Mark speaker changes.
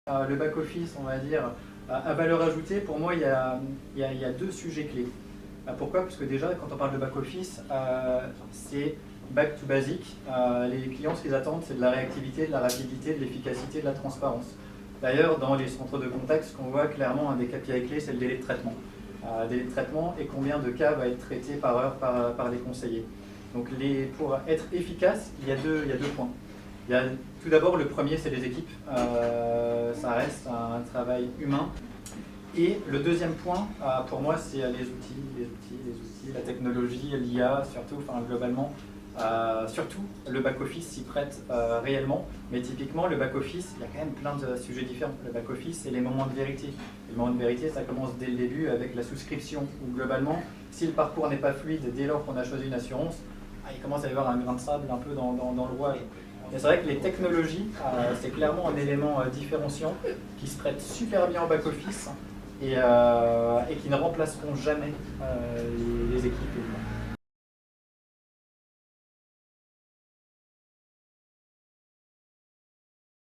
Speaker 1: Le back-office, on va dire, à valeur ajoutée, pour moi, il y a deux sujets clés. Pourquoi? Parce que déjà, quand on parle de back-office, c'est back to basic. Les clients, ce qu'ils attendent, c'est de la réactivité, de la rapidité, de l'efficacité, de la transparence. D'ailleurs, dans les centres de contact, ce qu'on voit clairement, un des KPI clés, c'est le délai de traitement. Délai de traitement et combien de cas va être traité par heure par les conseillers. Donc pour être efficace, il y a deux points. Il y a tout d'abord, le premier, c'est les équipes. Ça reste un travail humain. Et le deuxième point, pour moi, c'est les outils, la technologie, l'IA, surtout, enfin, globalement. Surtout, le back-office s'y prête réellement. Mais typiquement, le back-office, il y a quand même plein de sujets différents. Le back-office, c'est les moments de vérité. Les moments de vérité, ça commence dès le début avec la souscription. Où globalement, si le parcours n'est pas fluide dès lors qu'on a choisi une assurance, il commence à y avoir un grain de sable un peu dans le rouage. Et c'est vrai que les technologies, c'est clairement un élément différenciant qui se prête super bien au back-office et qui ne remplaceront jamais les équipes.